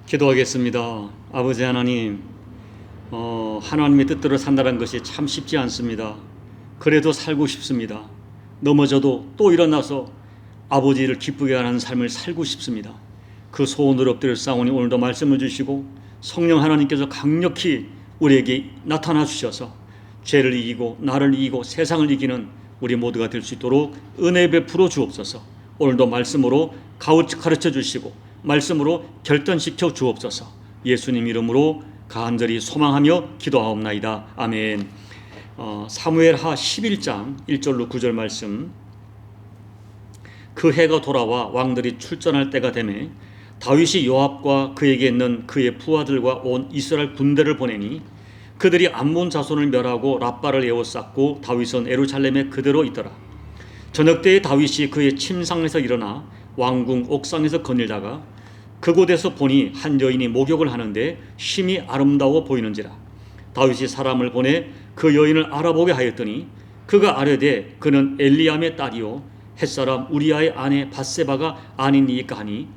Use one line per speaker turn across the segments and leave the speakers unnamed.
기도하겠습니다. 아버지 하나님, 하나님의 뜻대로 산다는 것이 참 쉽지 않습니다. 그래도 살고 싶습니다. 넘어져도 또 일어나서 아버지를 기쁘게 하는 삶을 살고 싶습니다. 그 소원으로 엎드려 싸우니 오늘도 말씀을 주시고 성령 하나님께서 강력히 우리에게 나타나 주셔서 죄를 이기고 나를 이기고 세상을 이기는 우리 모두가 될 수 있도록 은혜 베풀어 주옵소서. 오늘도 말씀으로 가르쳐 주시고 말씀으로 결단시켜 주옵소서. 예수님 이름으로 간절히 소망하며 기도하옵나이다. 아멘. 사무엘하 11장 1절로 9절 말씀. 그 해가 돌아와 왕들이 출전할 때가 되매 다윗이 요압과 그에게 있는 그의 부하들과 온 이스라엘 군대를 보내니 그들이 암몬 자손을 멸하고 랍바를 에워쌌고 다윗은 예루살렘에 그대로 있더라. 저녁 때에 다윗이 그의 침상에서 일어나 왕궁 옥상에서 거닐다가 그곳에서 보니 한 여인이 목욕을 하는데 심히 아름다워 보이는지라. 다윗이 사람을 보내 그 여인을 알아보게 하였더니 그가 아뢰되 그는 엘리암의 딸이요 햇사람 우리아의 아내 밧세바가 아니니까 하니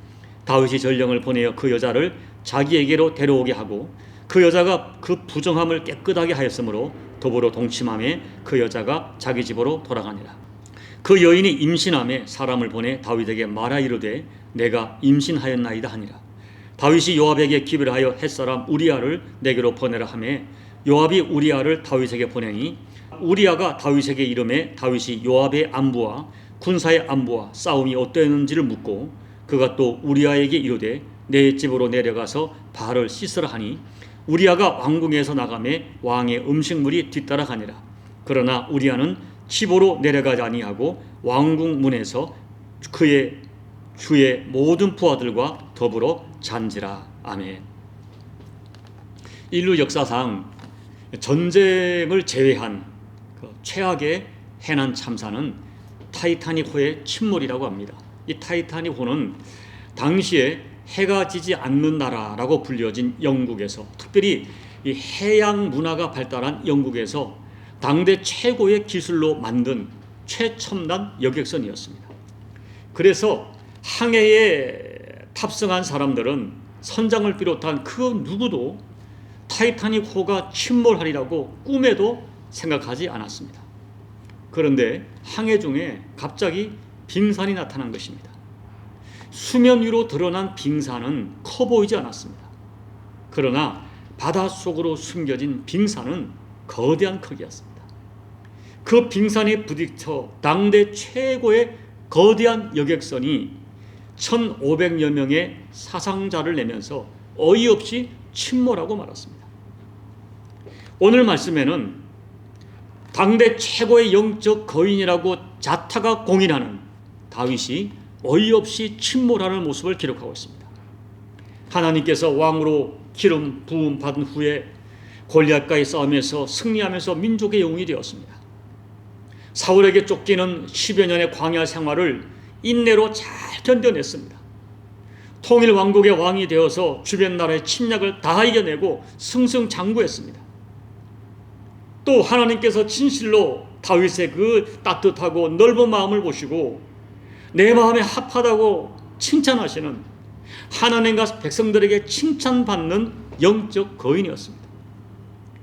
다윗이 전령을 보내어 그 여자를 자기에게로 데려오게 하고 그 여자가 그 부정함을 깨끗하게 하였으므로 더불어 동침함에 그 여자가 자기 집으로 돌아가니라. 그 여인이 임신함에 사람을 보내 다윗에게 말하 이르되 내가 임신하였나이다 하니라. 다윗이 요압에게 기별을 하여 햇사람 우리아를 내게로 보내라 하매 요압이 우리아를 다윗에게 보내니 우리아가 다윗에게 이르매 다윗이 요압의 안부와 군사의 안부와 싸움이 어떠했는지를 묻고 그가 또 우리아에게 이르되 내 집으로 내려가서 발을 씻으라 하니 우리아가 왕궁에서 나가매 왕의 음식물이 뒤따라가니라. 그러나 우리아는 집으로 내려가지 아니하고 왕궁 문에서 그의 주의 모든 부하들과 더불어 잔지라. 아멘. 인류 역사상 전쟁을 제외한 최악의 해난 참사는 타이타닉호의 침몰이라고 합니다. 이 타이타닉호는 당시에 해가 지지 않는 나라라고 불려진 영국에서, 특별히 이 해양 문화가 발달한 영국에서 당대 최고의 기술로 만든 최첨단 여객선이었습니다. 그래서 항해에 탑승한 사람들은 선장을 비롯한 그 누구도 타이타닉호가 침몰하리라고 꿈에도 생각하지 않았습니다. 그런데 항해 중에 갑자기 빙산이 나타난 것입니다. 수면 위로 드러난 빙산은 커 보이지 않았습니다. 그러나 바닷속으로 숨겨진 빙산은 거대한 크기였습니다. 그 빙산에 부딪혀 당대 최고의 거대한 여객선이 1,500여 명의 사상자를 내면서 어이없이 침몰하고 말았습니다. 오늘 말씀에는 당대 최고의 영적 거인이라고 자타가 공인하는 다윗이 어이없이 침몰하는 모습을 기록하고 있습니다. 하나님께서 왕으로 기름 부음 받은 후에 골리앗과의 싸움에서 승리하면서 민족의 영웅이 되었습니다. 사울에게 쫓기는 10여 년의 광야 생활을 인내로 잘 견뎌냈습니다. 통일 왕국의 왕이 되어서 주변 나라의 침략을 다 이겨내고 승승장구했습니다. 또 하나님께서 진실로 다윗의 그 따뜻하고 넓은 마음을 보시고 내 마음에 합하다고 칭찬하시는 하나님과 백성들에게 칭찬받는 영적 거인이었습니다.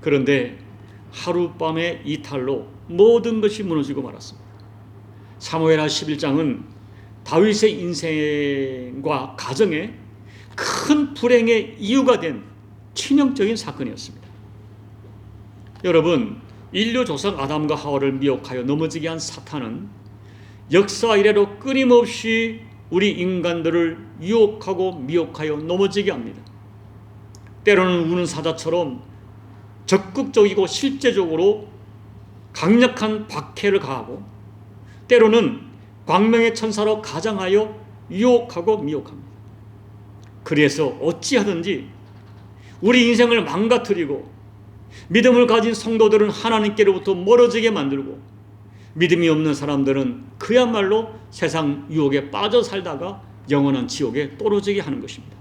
그런데 하룻밤의 이탈로 모든 것이 무너지고 말았습니다. 사무엘하 11장은 다윗의 인생과 가정에 큰 불행의 이유가 된 치명적인 사건이었습니다. 여러분, 인류 조상 아담과 하와를 미혹하여 넘어지게 한 사탄은 역사 이래로 끊임없이 우리 인간들을 유혹하고 미혹하여 넘어지게 합니다. 때로는 우는 사자처럼 적극적이고 실제적으로 강력한 박해를 가하고 때로는 광명의 천사로 가장하여 유혹하고 미혹합니다. 그래서 어찌하든지 우리 인생을 망가뜨리고 믿음을 가진 성도들은 하나님께로부터 멀어지게 만들고 믿음이 없는 사람들은 그야말로 세상 유혹에 빠져 살다가 영원한 지옥에 떨어지게 하는 것입니다.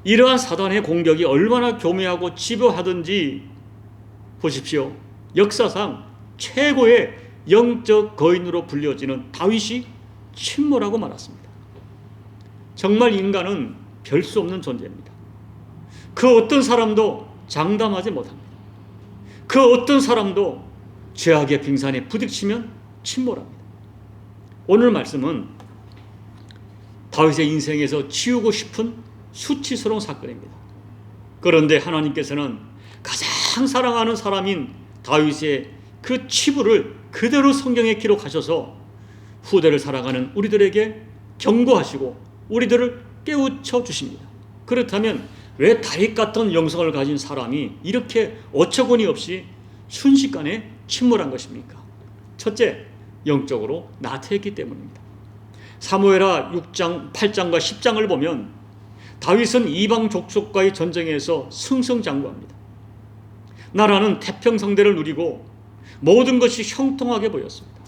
이러한 사단의 공격이 얼마나 교묘하고 집요하든지 보십시오. 역사상 최고의 영적 거인으로 불려지는 다윗이 침몰하고 말았습니다. 정말 인간은 별 수 없는 존재입니다. 그 어떤 사람도 장담하지 못합니다. 그 어떤 사람도 죄악의 빙산에 부딪히면 침몰합니다. 오늘 말씀은 다윗의 인생에서 지우고 싶은 수치스러운 사건입니다. 그런데 하나님께서는 가장 사랑하는 사람인 다윗의 그 치부를 그대로 성경에 기록하셔서 후대를 살아가는 우리들에게 경고하시고 우리들을 깨우쳐 주십니다. 그렇다면 왜 다윗 같은 영성을 가진 사람이 이렇게 어처구니 없이 순식간에 침몰한 것입니까? 첫째, 영적으로 나태했기 때문입니다. 사무엘하 6장, 8장과 10장을 보면 다윗은 이방 족속과의 전쟁에서 승승장구합니다. 나라는 태평성대를 누리고 모든 것이 형통하게 보였습니다.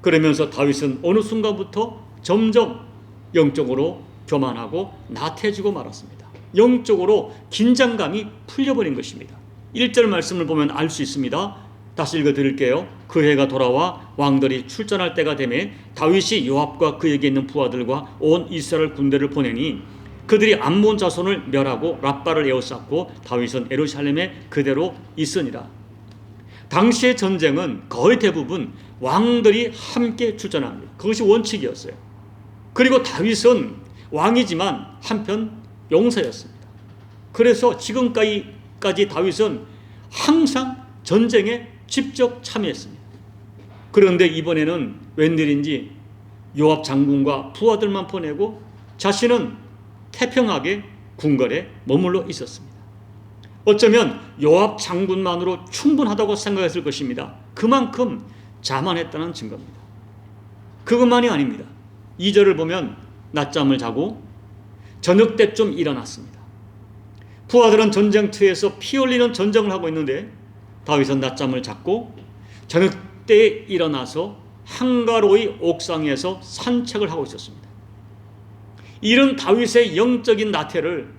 그러면서 다윗은 어느 순간부터 점점 영적으로 교만하고 나태해지고 말았습니다. 영적으로 긴장감이 풀려버린 것입니다. 1절 말씀을 보면 알 수 있습니다. 다시 읽어드릴게요. 그 해가 돌아와 왕들이 출전할 때가 되매 다윗이 요압과 그에게 있는 부하들과 온 이스라엘 군대를 보내니 그들이 암몬 자손을 멸하고 랍바를 에워쌌고 다윗은 예루살렘에 그대로 있으니라. 당시의 전쟁은 거의 대부분 왕들이 함께 출전합니다. 그것이 원칙이었어요. 그리고 다윗은 왕이지만 한편 용사였습니다. 그래서 지금까지 다윗은 항상 전쟁에 직접 참여했습니다. 그런데 이번에는 웬일인지 요압 장군과 부하들만 보내고 자신은 태평하게 궁궐에 머물러 있었습니다. 어쩌면 요압 장군만으로 충분하다고 생각했을 것입니다. 그만큼 자만했다는 증거입니다. 그것만이 아닙니다. 2절을 보면 낮잠을 자고 저녁 때쯤 일어났습니다. 부하들은 전쟁터에서 피 흘리는 전쟁을 하고 있는데 다윗은 낮잠을 잤고 저녁 때에 일어나서 한가로이 옥상에서 산책을 하고 있었습니다. 이런 다윗의 영적인 나태를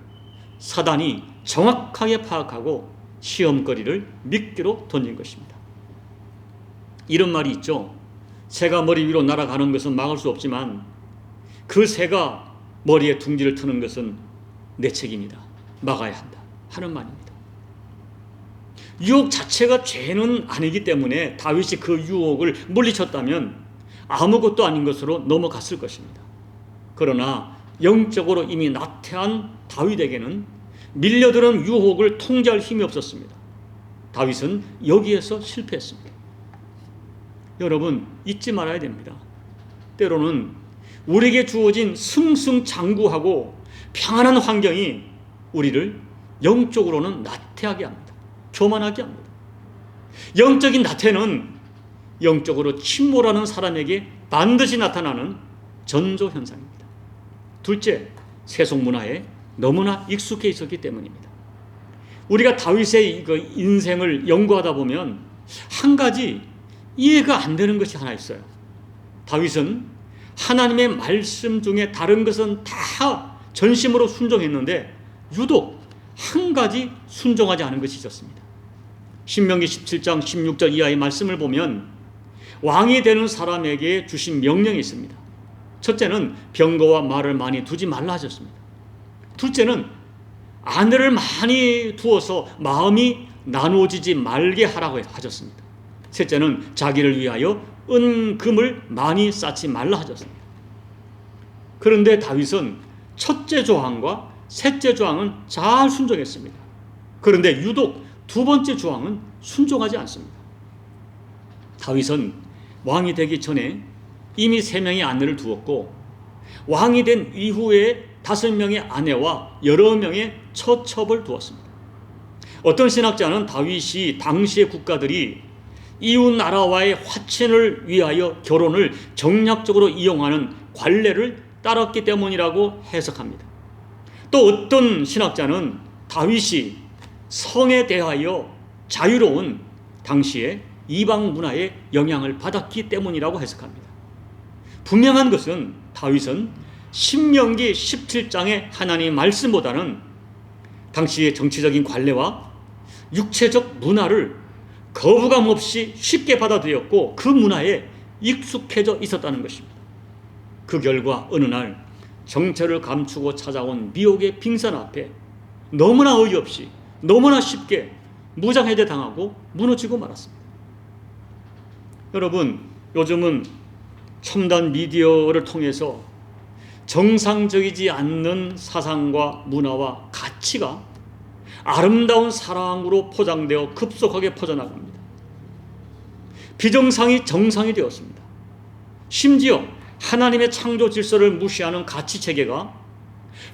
사단이 정확하게 파악하고 시험거리를 미끼로 던진 것입니다. 이런 말이 있죠. 새가 머리 위로 날아가는 것은 막을 수 없지만 그 새가 머리에 둥지를 트는 것은 내 책임이다. 막아야 한다 하는 말입니다. 유혹 자체가 죄는 아니기 때문에 다윗이 그 유혹을 물리쳤다면 아무것도 아닌 것으로 넘어갔을 것입니다. 그러나 영적으로 이미 나태한 다윗에게는 밀려드는 유혹을 통제할 힘이 없었습니다. 다윗은 여기에서 실패했습니다. 여러분 잊지 말아야 됩니다. 때로는 우리에게 주어진 승승장구하고 평안한 환경이 우리를 영적으로는 나태하게 합니다. 교만하게 합니다. 영적인 나태는 영적으로 침몰하는 사람에게 반드시 나타나는 전조현상입니다. 둘째, 세속 문화에 너무나 익숙해 있었기 때문입니다. 우리가 다윗의 그 인생을 연구하다 보면 한 가지 이해가 안 되는 것이 하나 있어요. 다윗은 하나님의 말씀 중에 다른 것은 다 전심으로 순종했는데 유독 한 가지 순종하지 않은 것이 있었습니다. 신명기 17장 16절 이하의 말씀을 보면 왕이 되는 사람에게 주신 명령이 있습니다. 첫째는 병거와 말을 많이 두지 말라 하셨습니다. 둘째는 아내를 많이 두어서 마음이 나누어지지 말게 하라고 하셨습니다. 셋째는 자기를 위하여 은금을 많이 쌓지 말라 하셨습니다. 그런데 다윗은 첫째 조항과 셋째 조항은 잘 순종했습니다. 그런데 유독 두 번째 조항은 순종하지 않습니다. 다윗은 왕이 되기 전에 이미 3명의 아내를 두었고 왕이 된 이후에 5명의 아내와 여러 명의 처첩을 두었습니다. 어떤 신학자는 다윗이 당시의 국가들이 이웃 나라와의 화친을 위하여 결혼을 정략적으로 이용하는 관례를 따랐기 때문이라고 해석합니다. 또 어떤 신학자는 다윗이 성에 대하여 자유로운 당시의 이방 문화의 영향을 받았기 때문이라고 해석합니다. 분명한 것은 다윗은 신명기 17장의 하나님의 말씀보다는 당시의 정치적인 관례와 육체적 문화를 거부감 없이 쉽게 받아들였고 그 문화에 익숙해져 있었다는 것입니다. 그 결과 어느 날 정체를 감추고 찾아온 미혹의 빙산 앞에 너무나 어이없이 너무나 쉽게 무장해제 당하고 무너지고 말았습니다. 여러분, 요즘은 첨단 미디어를 통해서 정상적이지 않는 사상과 문화와 가치가 아름다운 사랑으로 포장되어 급속하게 퍼져나갑니다. 비정상이 정상이 되었습니다. 심지어 하나님의 창조 질서를 무시하는 가치 체계가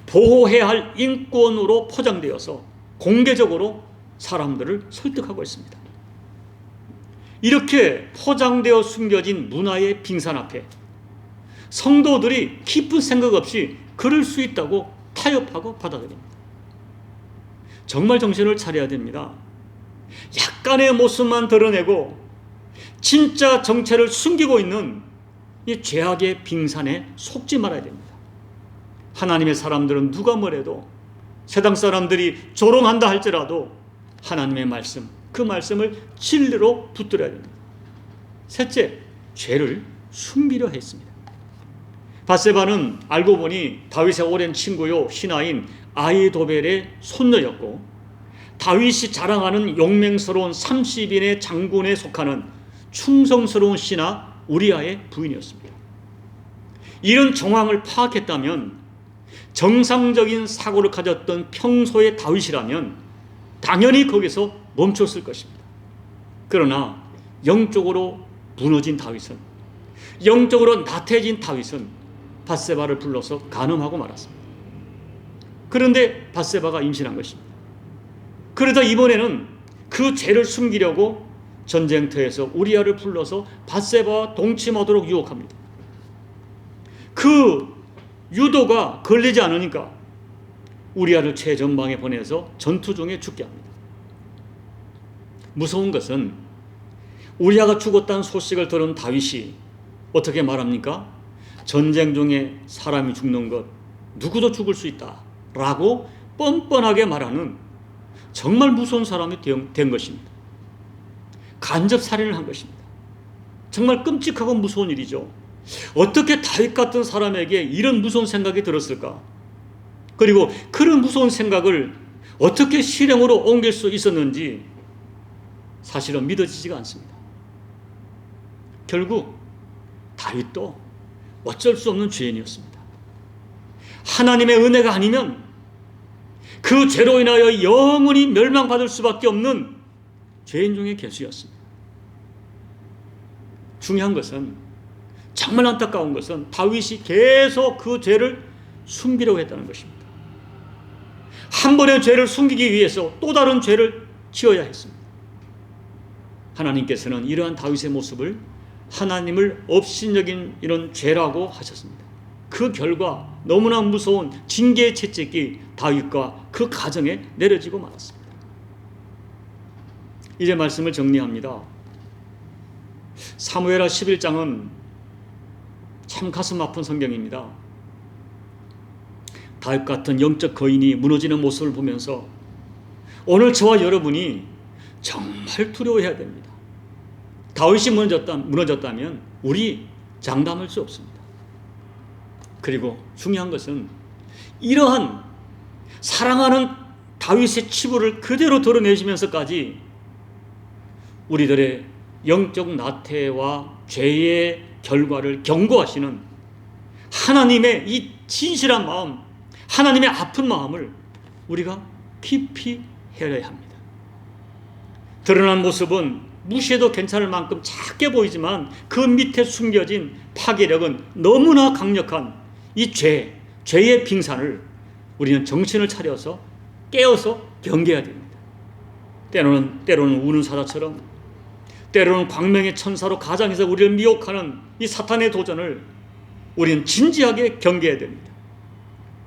보호해야 할 인권으로 포장되어서 공개적으로 사람들을 설득하고 있습니다. 이렇게 포장되어 숨겨진 문화의 빙산 앞에 성도들이 깊은 생각 없이 그럴 수 있다고 타협하고 받아들입니다. 정말 정신을 차려야 됩니다. 약간의 모습만 드러내고 진짜 정체를 숨기고 있는 이 죄악의 빙산에 속지 말아야 됩니다. 하나님의 사람들은 누가 뭐래도, 세상 사람들이 조롱한다 할지라도 하나님의 말씀, 그 말씀을 진리로 붙들어야 됩니다. 셋째, 죄를 숨기려 했습니다. 밧세바는 알고 보니 다윗의 오랜 친구요 신하인 아히도벨의 손녀였고, 다윗이 자랑하는 용맹스러운 30인의 장군에 속하는 충성스러운 신하 우리아의 부인이었습니다. 이런 정황을 파악했다면 정상적인 사고를 가졌던 평소의 다윗이라면 당연히 거기서 멈췄을 것입니다. 그러나 영적으로 무너진 다윗은, 영적으로 나태해진 다윗은 밧세바를 불러서 간음하고 말았습니다. 그런데 밧세바가 임신한 것입니다. 그러다 이번에는 그 죄를 숨기려고 전쟁터에서 우리아를 불러서 밧세바와 동침하도록 유혹합니다. 그 유도가 걸리지 않으니까 우리아를 최전방에 보내서 전투 중에 죽게 합니다. 무서운 것은 우리아가 죽었다는 소식을 들은 다윗이 어떻게 말합니까? 전쟁 중에 사람이 죽는 것, 누구도 죽을 수 있다 라고 뻔뻔하게 말하는 정말 무서운 사람이 된 것입니다. 간접 살인을 한 것입니다. 정말 끔찍하고 무서운 일이죠. 어떻게 다윗 같은 사람에게 이런 무서운 생각이 들었을까? 그리고 그런 무서운 생각을 어떻게 실행으로 옮길 수 있었는지 사실은 믿어지지가 않습니다. 결국 다윗도 어쩔 수 없는 죄인이었습니다. 하나님의 은혜가 아니면 그 죄로 인하여 영원히 멸망받을 수밖에 없는 죄인 중의 괴수였습니다. 중요한 것은, 정말 안타까운 것은 다윗이 계속 그 죄를 숨기려고 했다는 것입니다. 한 번의 죄를 숨기기 위해서 또 다른 죄를 지어야 했습니다. 하나님께서는 이러한 다윗의 모습을 하나님을 업신여긴 이런 죄라고 하셨습니다. 그 결과 너무나 무서운 징계의 채찍이 다윗과 그 가정에 내려지고 말았습니다. 이제 말씀을 정리합니다. 사무엘하 11장은 참 가슴 아픈 성경입니다. 다윗 같은 영적 거인이 무너지는 모습을 보면서 오늘 저와 여러분이 정말 두려워해야 됩니다. 다윗이 무너졌다면 우리 장담할 수 없습니다. 그리고 중요한 것은 이러한 사랑하는 다윗의 치부를 그대로 드러내시면서까지 우리들의 영적 나태와 죄의 결과를 경고하시는 하나님의 이 진실한 마음, 하나님의 아픈 마음을 우리가 깊이 헤아려야 합니다. 드러난 모습은 무시해도 괜찮을 만큼 작게 보이지만 그 밑에 숨겨진 파괴력은 너무나 강력한 이 죄의 빙산을 우리는 정신을 차려서 깨어서 경계해야 됩니다. 때로는 우는 사자처럼, 때로는 광명의 천사로 가장해서 우리를 미혹하는 이 사탄의 도전을 우리는 진지하게 경계해야 됩니다.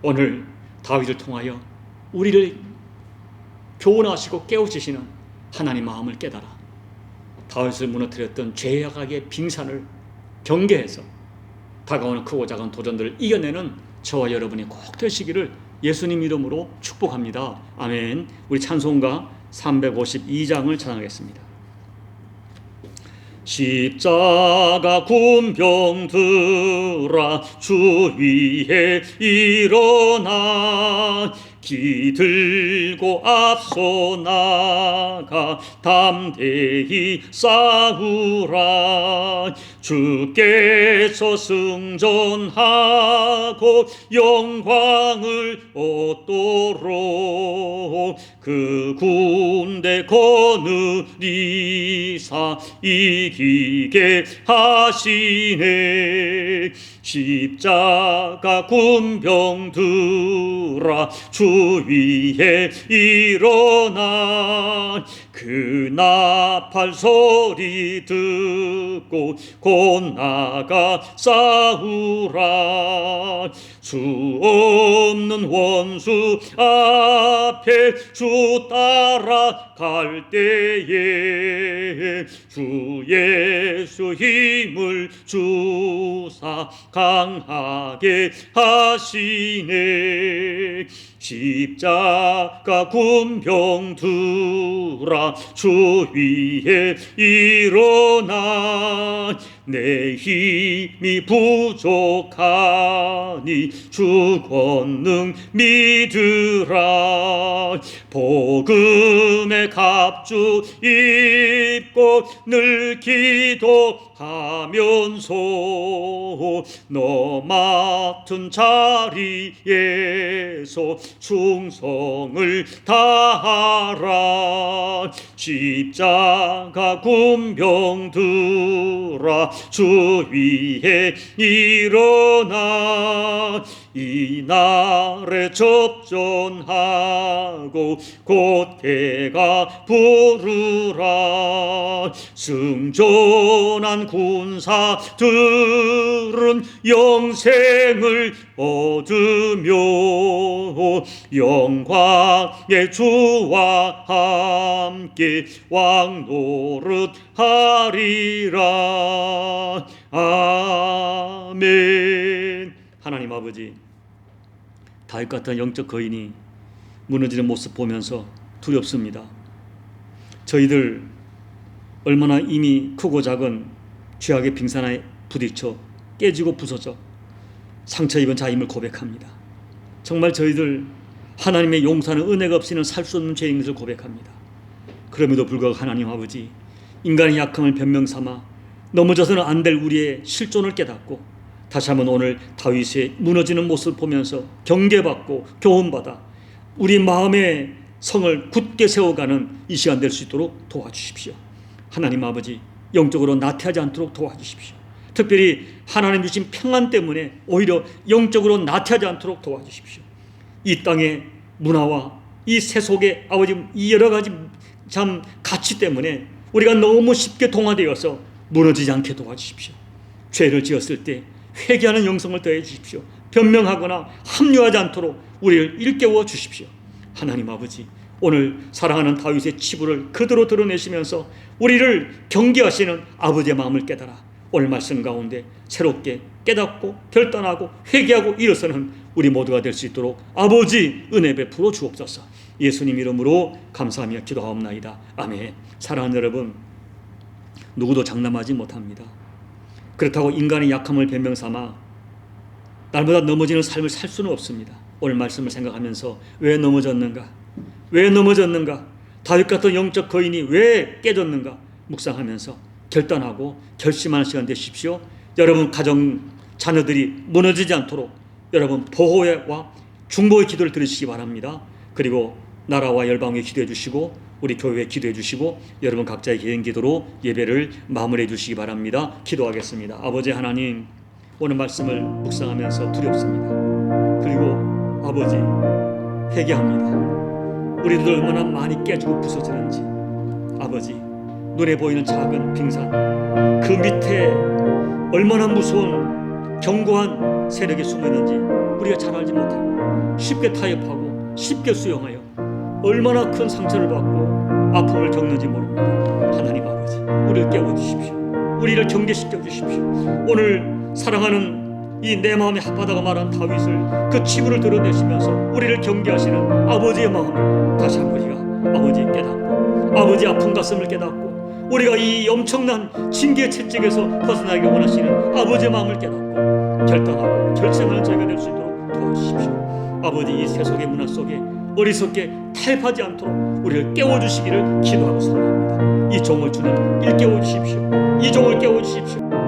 오늘 다윗을 통하여 우리를 교훈하시고 깨우치시는 하나님 마음을 깨달아 다윗을 무너뜨렸던 죄악의 빙산을 경계해서 다가오는 크고 작은 도전들을 이겨내는 저와 여러분이 꼭 되시기를 예수님 이름으로 축복합니다. 아멘. 우리 찬송가 352장을 찬양하겠습니다. 십자가 군병들아 주 위에 일어나 기들고 앞서 나가 담대히 싸우라. 주께서 승전하고 영광을 얻도록 그 군대 거느리사 이기게 하시네. 십자가 군병들아 주 위에 일어나 그 나팔 소리 듣고 곧 나가 싸우라. 수 없는 원수 앞에 주 따라갈 때에 주 예수 힘을 주사 강하게 하시네. 십자가 군병들아 주 위에 일어나 내 힘이 부족하니 주 권능 믿으라. 복음의 갑주 입고 늘 기도하면서 너 맡은 자리에서 충성을 다하라. 십자가 군병들아 주 위에 일어나 이날에 접전하고 곧 해가 부르라. 승전한 군사들은 영생을 얻으며 영광의 주와 함께 왕노릇 하리라. 아멘. 하나님 아버지, 다윗 같은 영적 거인이 무너지는 모습 보면서 두렵습니다. 저희들 얼마나 이미 크고 작은 죄악의 빙산에 부딪혀 깨지고 부서져 상처 입은 자임을 고백합니다. 정말 저희들 하나님의 용서하는 은혜가 없이는 살 수 없는 죄인 것을 고백합니다. 그럼에도 불구하고 하나님 아버지, 인간의 약함을 변명 삼아 넘어져서는 안 될 우리의 실존을 깨닫고 다시 한번 오늘 다윗의 무너지는 모습을 보면서 경계받고 교훈받아 우리 마음의 성을 굳게 세워가는 이 시간 될 수 있도록 도와주십시오. 하나님 아버지, 영적으로 나태하지 않도록 도와주십시오. 특별히 하나님 주신 평안 때문에 오히려 영적으로 나태하지 않도록 도와주십시오. 이 땅의 문화와 이 세속의 아버지 이 여러 가지 참 가치 때문에 우리가 너무 쉽게 동화되어서 무너지지 않게 도와주십시오. 죄를 지었을 때 회개하는 영성을 더해 주십시오. 변명하거나 합류하지 않도록 우리를 일깨워 주십시오. 하나님 아버지, 오늘 사랑하는 다윗의 치부를 그대로 드러내시면서 우리를 경계하시는 아버지의 마음을 깨달아 오늘 말씀 가운데 새롭게 깨닫고 결단하고 회개하고 일어서는 우리 모두가 될 수 있도록 아버지 은혜 베풀어 주옵소서. 예수님 이름으로 감사하며 기도하옵나이다. 아멘. 사랑하는 여러분, 누구도 장담하지 못합니다. 그렇다고 인간의 약함을 변명 삼아 날마다 넘어지는 삶을 살 수는 없습니다. 오늘 말씀을 생각하면서 왜 넘어졌는가? 왜 넘어졌는가? 다윗 같은 영적 거인이 왜 깨졌는가? 묵상하면서 결단하고 결심하는 시간 되십시오. 여러분 가정 자녀들이 무너지지 않도록 여러분 보호와 중보의 기도를 드리시기 바랍니다. 그리고 나라와 열방에 기도해 주시고 우리 교회에 기도해 주시고 여러분 각자의 개인 기도로 예배를 마무리해 주시기 바랍니다. 기도하겠습니다. 아버지 하나님, 오늘 말씀을 묵상하면서 두렵습니다. 그리고 아버지 회개합니다. 우리들 얼마나 많이 깨지고 부서지는지, 아버지 눈에 보이는 작은 빙산 그 밑에 얼마나 무서운 견고한 세력이 숨어있는지 우리가 잘 알지 못하고 쉽게 타협하고 쉽게 수용하여 얼마나 큰 상처를 받고 아픔을 겪는지 모릅니다. 하나님 아버지, 우리를 깨워주십시오. 우리를 경계시켜 주십시오. 오늘 사랑하는 이 내 마음의 핫바다가 말한 다윗을 그 치부를 드러내시면서 우리를 경계하시는 아버지의 마음을 다시 한번 우리가 아버지 깨닫고 아버지 아픈 가슴을 깨닫고 우리가 이 엄청난 징계 채찍에서 벗어나기 원하시는 아버지의 마음을 깨닫고 결단하고 결심하는 저희가 될 수 있도록 도와주십시오. 아버지, 이 세속의 문화 속에 어리석게 타협하지 않도록 우리를 깨워주시기를 기도하고 사랑합니다. 이 종을 주님 일깨워주십시오. 이 종을 깨워주십시오.